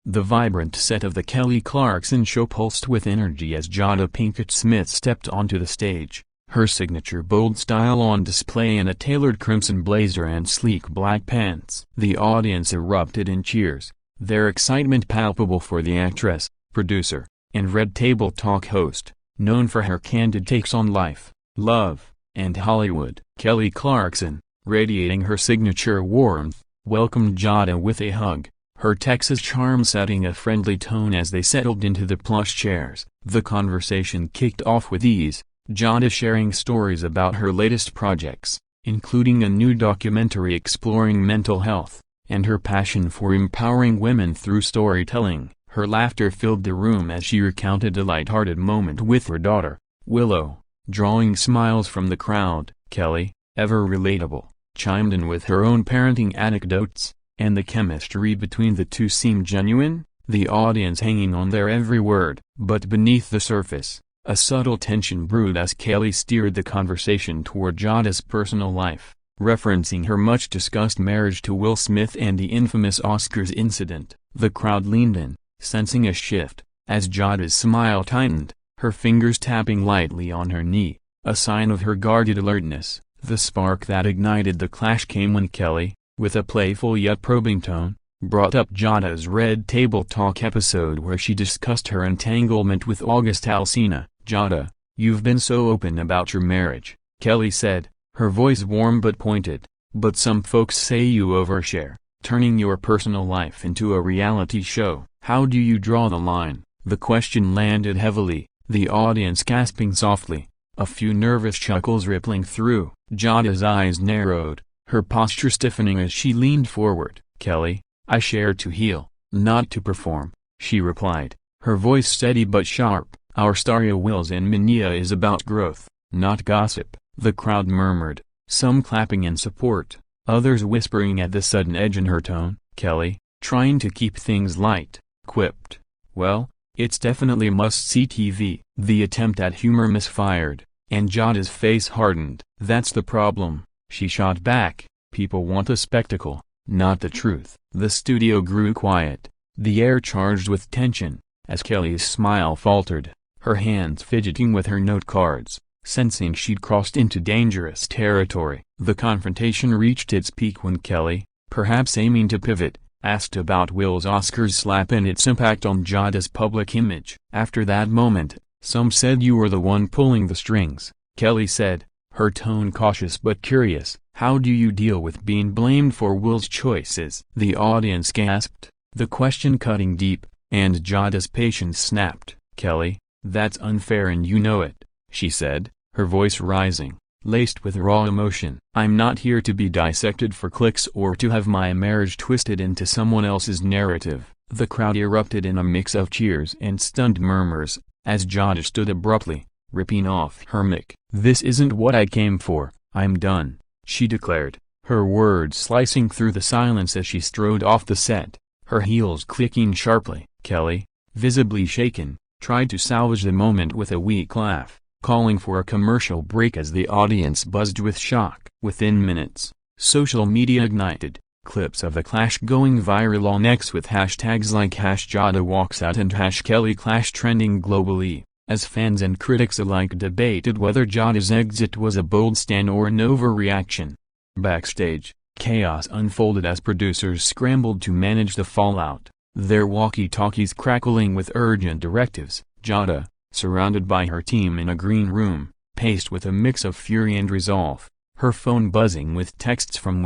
The vibrant set of the Kelly Clarkson show pulsed with energy as Jada Pinkett Smith stepped onto the stage, her signature bold style on display in a tailored crimson blazer and sleek black pants. The audience erupted in cheers, their excitement palpable for the actress, producer, and Red Table Talk host, known for her candid takes on life, love, and Hollywood. Kelly Clarkson, radiating her signature warmth, welcomed Jada with a hug, her Texas charm setting a friendly tone as they settled into the plush chairs. The conversation kicked off with ease, Jada sharing stories about her latest projects, including a new documentary exploring mental health, and her passion for empowering women through storytelling. Her laughter filled the room as she recounted a lighthearted moment with her daughter, Willow, drawing smiles from the crowd. Kelly, ever relatable, chimed in with her own parenting anecdotes, and the chemistry between the two seemed genuine, the audience hanging on their every word. But beneath the surface, a subtle tension brewed as Kelly steered the conversation toward Jada's personal life, referencing her much-discussed marriage to Will Smith and the infamous Oscars incident. The crowd leaned in, sensing a shift, as Jada's smile tightened, her fingers tapping lightly on her knee, a sign of her guarded alertness. The spark that ignited the clash came when Kelly, with a playful yet probing tone, brought up Jada's Red Table Talk episode where she discussed her entanglement with August Alsina. "Jada, you've been so open about your marriage," Kelly said, her voice warm but pointed, "but some folks say you overshare, turning your personal life into a reality show. How do you draw the line?" The question landed heavily, the audience gasping softly, a few nervous chuckles rippling through. Jada's eyes narrowed, her posture stiffening as she leaned forward. "Kelly, I share to heal, not to perform," she replied, her voice steady but sharp. "Our story of Wills and Mania is about growth, not gossip." The crowd murmured, some clapping in support, others whispering at the sudden edge in her tone. Kelly, trying to keep things light, quipped, "Well, it's definitely must-see TV." The attempt at humor misfired, and Jada's face hardened. "That's the problem," she shot back, "people want a spectacle, not the truth." The studio grew quiet, the air charged with tension, as Kelly's smile faltered, her hands fidgeting with her note cards, sensing she'd crossed into dangerous territory. The confrontation reached its peak when Kelly, perhaps aiming to pivot, asked about Will's Oscars slap and its impact on Jada's public image. "After that moment, some said you were the one pulling the strings," Kelly said, her tone cautious but curious. "How do you deal with being blamed for Will's choices?" The audience gasped, the question cutting deep, and Jada's patience snapped. "Kelly, that's unfair and you know it," she said, her voice rising, laced with raw emotion. "I'm not here to be dissected for clicks or to have my marriage twisted into someone else's narrative." The crowd erupted in a mix of cheers and stunned murmurs, as Jada stood abruptly, ripping off her mic. "This isn't what I came for, I'm done," she declared, her words slicing through the silence as she strode off the set, her heels clicking sharply. Kelly, visibly shaken, tried to salvage the moment with a weak laugh, calling for a commercial break as the audience buzzed with shock. Within minutes, social media ignited, clips of the clash going viral on X with hashtags like #JadaWalksOut and #KellyClash trending globally, as fans and critics alike debated whether Jada's exit was a bold stand or an overreaction. Backstage, chaos unfolded as producers scrambled to manage the fallout, their walkie-talkies crackling with urgent directives. Jada, surrounded by her team in a green room, paced with a mix of fury and resolve, her phone buzzing with texts from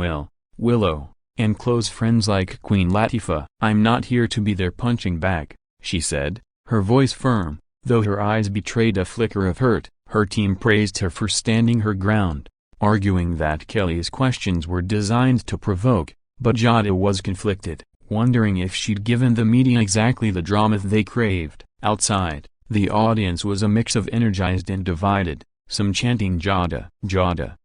Willow, and close friends like Queen Latifah. "I'm not here to be their punching bag," she said, her voice firm, though her eyes betrayed a flicker of hurt. Her team praised her for standing her ground, arguing that Kelly's questions were designed to provoke, but Jada was conflicted, wondering if she'd given the media exactly the drama they craved. Outside, the audience was a mix of energized and divided, some chanting "Jada, Jada"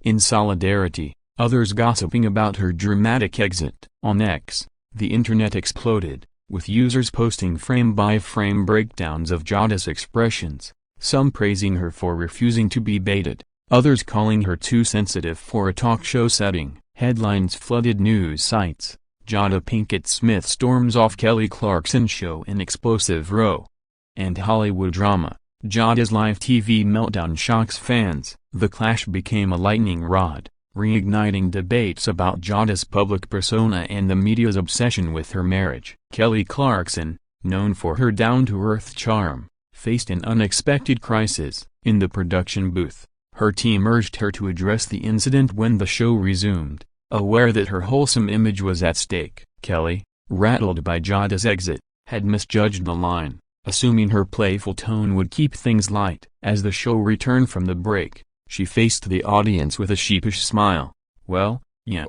in solidarity, others gossiping about her dramatic exit. On X, the internet exploded, with users posting frame-by-frame breakdowns of Jada's expressions, some praising her for refusing to be baited, others calling her too sensitive for a talk show setting. Headlines flooded news sites, Jada Pinkett Smith storms off Kelly Clarkson show in explosive row. And Hollywood drama. Jada's live TV meltdown shocks fans. The clash became a lightning rod, reigniting debates about Jada's public persona and the media's obsession with her marriage. Kelly Clarkson, known for her down-to-earth charm, faced an unexpected crisis. In the production booth, her team urged her to address the incident when the show resumed, aware that her wholesome image was at stake. Kelly, rattled by Jada's exit, had misjudged the line, assuming her playful tone would keep things light. As the show returned from the break, she faced the audience with a sheepish smile. "Well, yeah,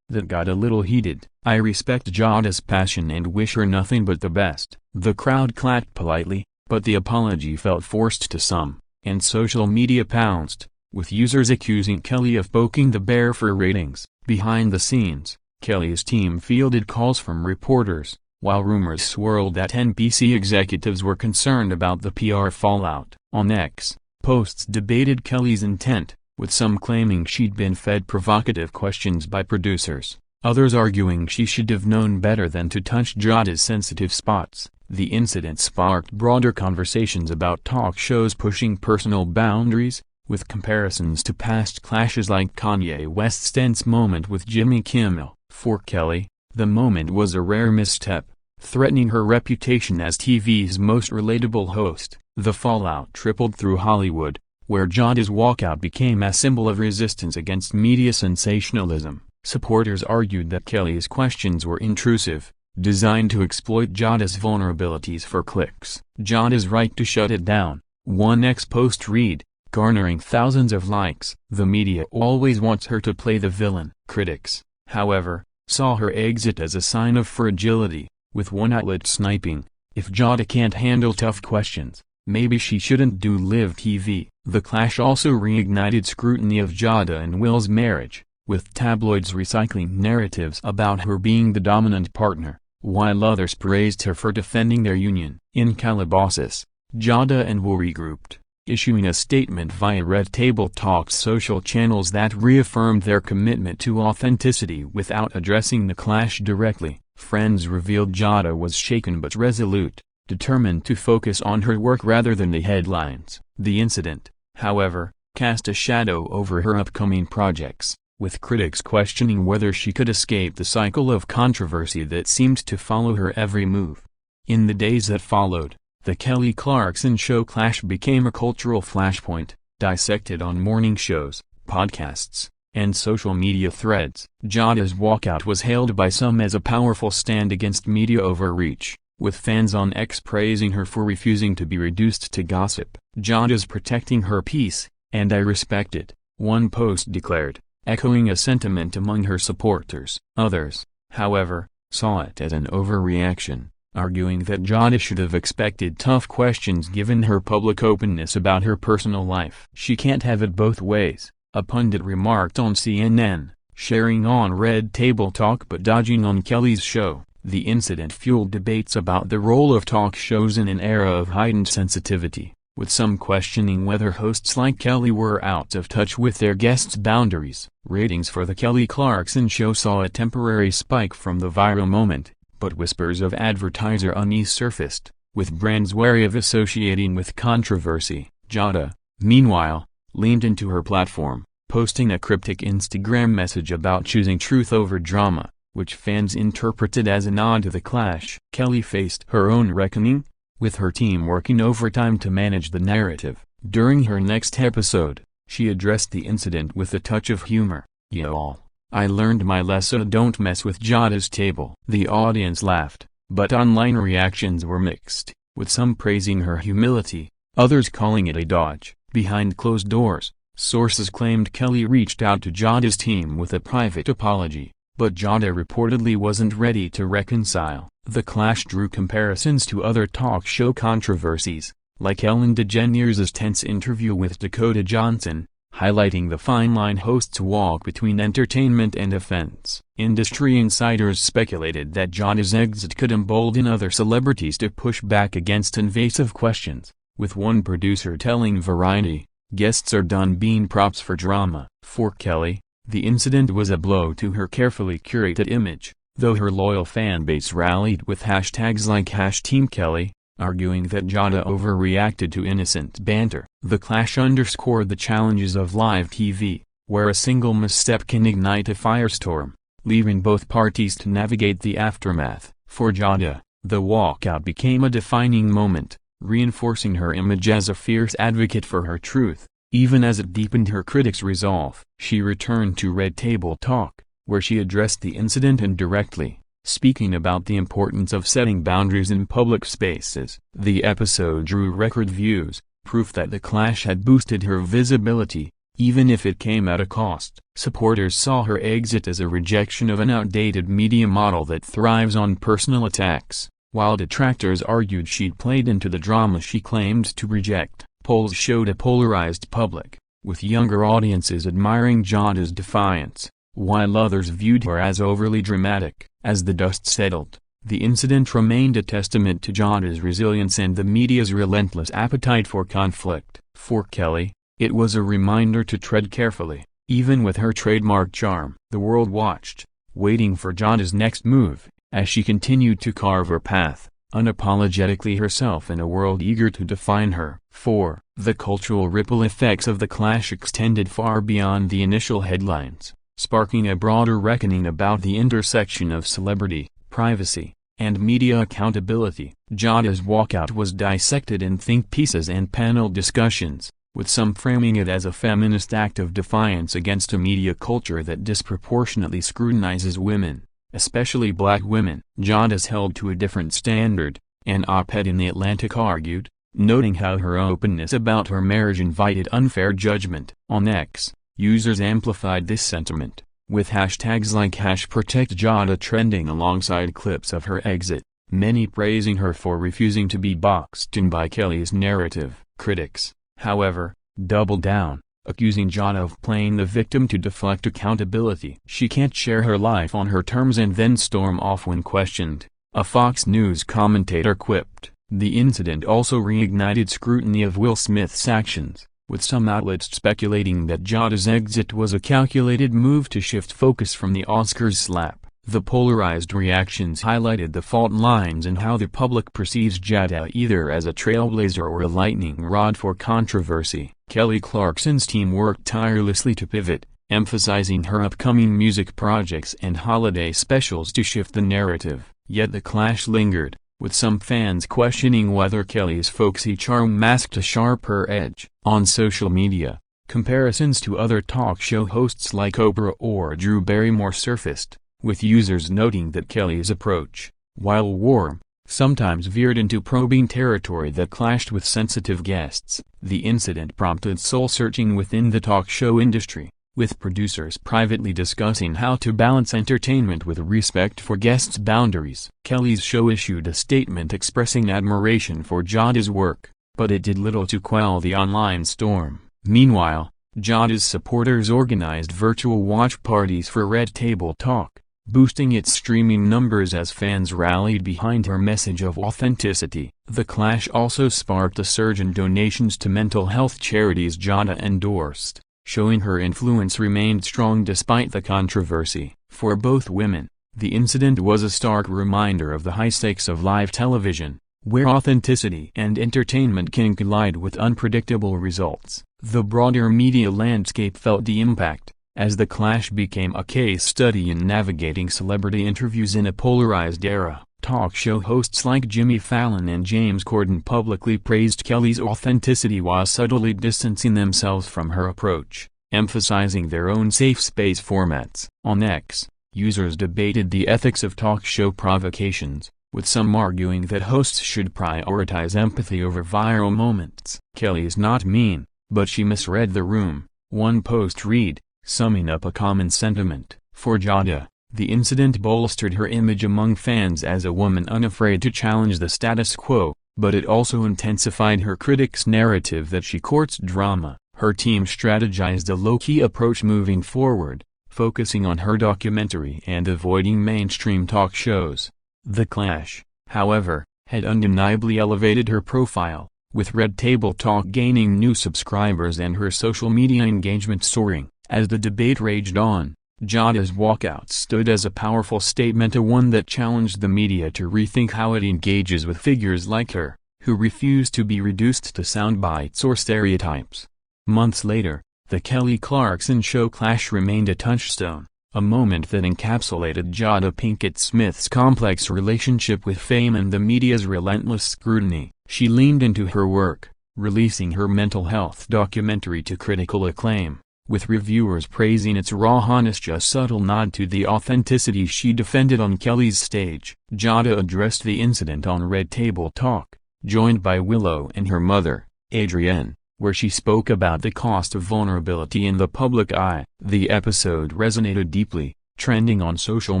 that got a little heated. I respect Jada's passion and wish her nothing but the best." The crowd clapped politely, but the apology felt forced to some, and social media pounced, with users accusing Kelly of poking the bear for ratings. Behind the scenes, Kelly's team fielded calls from reporters, while rumors swirled that NBC executives were concerned about the PR fallout. On X, posts debated Kelly's intent, with some claiming she'd been fed provocative questions by producers, others arguing she should have known better than to touch Jada's sensitive spots. The incident sparked broader conversations about talk shows pushing personal boundaries, with comparisons to past clashes like Kanye West's tense moment with Jimmy Kimmel. For Kelly, the moment was a rare misstep, threatening her reputation as TV's most relatable host. The fallout trickled through Hollywood, where Jada's walkout became a symbol of resistance against media sensationalism. Supporters argued that Kelly's questions were intrusive, designed to exploit Jada's vulnerabilities for clicks. Jada's right to shut it down, one X post read, garnering thousands of likes. The media always wants her to play the villain. Critics, however, saw her exit as a sign of fragility, with one outlet sniping, "If Jada can't handle tough questions, maybe she shouldn't do live TV." The clash also reignited scrutiny of Jada and Will's marriage, with tabloids recycling narratives about her being the dominant partner, while others praised her for defending their union. In Calabasas, Jada and Will regrouped, issuing a statement via Red Table Talk's social channels that reaffirmed their commitment to authenticity without addressing the clash directly. Friends revealed Jada was shaken but resolute, determined to focus on her work rather than the headlines. The incident, however, cast a shadow over her upcoming projects, with critics questioning whether she could escape the cycle of controversy that seemed to follow her every move. In the days that followed, the Kelly Clarkson show clash became a cultural flashpoint, dissected on morning shows, podcasts, and social media threads. Jada's walkout was hailed by some as a powerful stand against media overreach, with fans on X praising her for refusing to be reduced to gossip. "Jada's protecting her peace, and I respect it," one post declared, echoing a sentiment among her supporters. Others, however, saw it as an overreaction, arguing that Jada should have expected tough questions given her public openness about her personal life. "She can't have it both ways," a pundit remarked on CNN, sharing on Red Table Talk but dodging on Kelly's show. The incident fueled debates about the role of talk shows in an era of heightened sensitivity, with some questioning whether hosts like Kelly were out of touch with their guests' boundaries. Ratings for the Kelly Clarkson show saw a temporary spike from the viral moment, but whispers of advertiser unease surfaced, with brands wary of associating with controversy. Jada, meanwhile, leaned into her platform, posting a cryptic Instagram message about choosing truth over drama, which fans interpreted as a nod to the clash. Kelly faced her own reckoning, with her team working overtime to manage the narrative. During her next episode, she addressed the incident with a touch of humor. "Y'all, I learned my lesson: don't mess with Jada's table." The audience laughed, but online reactions were mixed, with some praising her humility, others calling it a dodge. Behind closed doors, sources claimed Kelly reached out to Jada's team with a private apology, but Jada reportedly wasn't ready to reconcile. The clash drew comparisons to other talk show controversies, like Ellen DeGeneres' tense interview with Dakota Johnson, highlighting the fine line hosts walk between entertainment and offense. Industry insiders speculated that Jada's exit could embolden other celebrities to push back against invasive questions, with one producer telling Variety, "Guests are done being props for drama." For Kelly, the incident was a blow to her carefully curated image. though her loyal fanbase rallied with hashtags like #TeamKelly, arguing that Jada overreacted to innocent banter. The clash underscored the challenges of live TV, where a single misstep can ignite a firestorm, leaving both parties to navigate the aftermath. For Jada, the walkout became a defining moment, reinforcing her image as a fierce advocate for her truth, even as it deepened her critics' resolve. She returned to Red Table Talk, where she addressed the incident indirectly, speaking about the importance of setting boundaries in public spaces. The episode drew record views, proof that the clash had boosted her visibility, even if it came at a cost. Supporters saw her exit as a rejection of an outdated media model that thrives on personal attacks, while detractors argued she'd played into the drama she claimed to reject. Polls showed a polarized public, with younger audiences admiring Jada's defiance, while others viewed her as overly dramatic. As the dust settled, the incident remained a testament to Jada's resilience and the media's relentless appetite for conflict. For Kelly, it was a reminder to tread carefully. Even with her trademark charm, the world watched, waiting for Jada's next move, as she continued to carve her path, unapologetically herself in a world eager to define her. 4. The cultural ripple effects of the clash extended far beyond the initial headlines, sparking a broader reckoning about the intersection of celebrity, privacy, and media accountability. Jada's walkout was dissected in think pieces and panel discussions, with some framing it as a feminist act of defiance against a media culture that disproportionately scrutinizes women, especially black women. Jada's held to a different standard, an op-ed in The Atlantic argued, noting how her openness about her marriage invited unfair judgment. On X, users amplified this sentiment, with hashtags like #ProtectJada trending alongside clips of her exit, many praising her for refusing to be boxed in by Kelly's narrative. Critics, however, doubled down, accusing Jada of playing the victim to deflect accountability. She can't share her life on her terms and then storm off when questioned, a Fox News commentator quipped. The incident also reignited scrutiny of Will Smith's actions, with some outlets speculating that Jada's exit was a calculated move to shift focus from the Oscars slap. The polarized reactions highlighted the fault lines in how the public perceives Jada, either as a trailblazer or a lightning rod for controversy. Kelly Clarkson's team worked tirelessly to pivot, emphasizing her upcoming music projects and holiday specials to shift the narrative. Yet the clash lingered, with some fans questioning whether Kelly's folksy charm masked a sharper edge. On social media, comparisons to other talk show hosts like Oprah or Drew Barrymore surfaced, with users noting that Kelly's approach, while warm, sometimes veered into probing territory that clashed with sensitive guests. The incident prompted soul-searching within the talk show industry, with producers privately discussing how to balance entertainment with respect for guests' boundaries. Kelly's show issued a statement expressing admiration for Jada's work, but it did little to quell the online storm. Meanwhile, Jada's supporters organized virtual watch parties for Red Table Talk, boosting its streaming numbers as fans rallied behind her message of authenticity. The clash also sparked a surge in donations to mental health charities Jada endorsed, showing her influence remained strong despite the controversy. For both women, the incident was a stark reminder of the high stakes of live television, where authenticity and entertainment can collide with unpredictable results. The broader media landscape felt the impact, as the clash became a case study in navigating celebrity interviews in a polarized era. Talk show hosts like Jimmy Fallon and James Corden publicly praised Kelly's authenticity while subtly distancing themselves from her approach, emphasizing their own safe space formats. On X, users debated the ethics of talk show provocations, with some arguing that hosts should prioritize empathy over viral moments. "Kelly's not mean, but she misread the room," one post read, summing up a common sentiment. For Jada, the incident bolstered her image among fans as a woman unafraid to challenge the status quo, but it also intensified her critics' narrative that she courts drama. Her team strategized a low-key approach moving forward, focusing on her documentary and avoiding mainstream talk shows. The clash, however, had undeniably elevated her profile, with Red Table Talk gaining new subscribers and her social media engagement soaring. As the debate raged on, Jada's walkout stood as a powerful statement, one that challenged the media to rethink how it engages with figures like her, who refuse to be reduced to sound bites or stereotypes. Months later, the Kelly Clarkson Show clash remained a touchstone, a moment that encapsulated Jada Pinkett Smith's complex relationship with fame and the media's relentless scrutiny. She leaned into her work, releasing her mental health documentary to critical acclaim, with reviewers praising its raw honesty, a subtle nod to the authenticity she defended on Kelly's stage. Jada addressed the incident on Red Table Talk, joined by Willow and her mother, Adrienne, where she spoke about the cost of vulnerability in the public eye. The episode resonated deeply, trending on social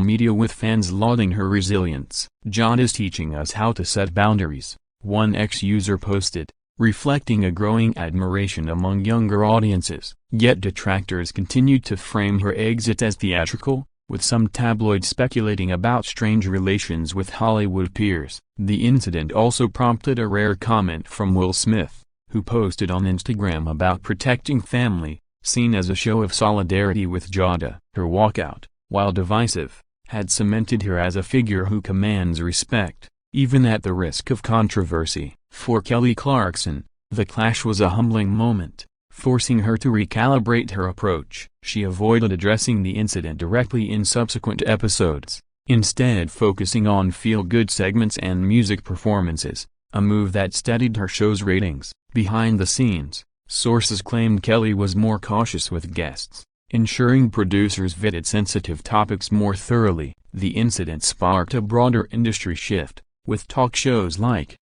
media with fans lauding her resilience. "Jada's teaching us how to set boundaries," one ex-user posted, reflecting a growing admiration among younger audiences. Yet detractors continued to frame her exit as theatrical, with some tabloids speculating about strange relations with Hollywood peers. The incident also prompted a rare comment from Will Smith, who posted on Instagram about protecting family, seen as a show of solidarity with Jada. Her walkout, while divisive, had cemented her as a figure who commands respect, even at the risk of controversy. For Kelly Clarkson, the clash was a humbling moment, forcing her to recalibrate her approach. She avoided addressing the incident directly in subsequent episodes, instead focusing on feel-good segments and music performances, a move that steadied her show's ratings. Behind the scenes, sources claimed Kelly was more cautious with guests, ensuring producers vetted sensitive topics more thoroughly. The incident sparked a broader industry shift, with talk shows like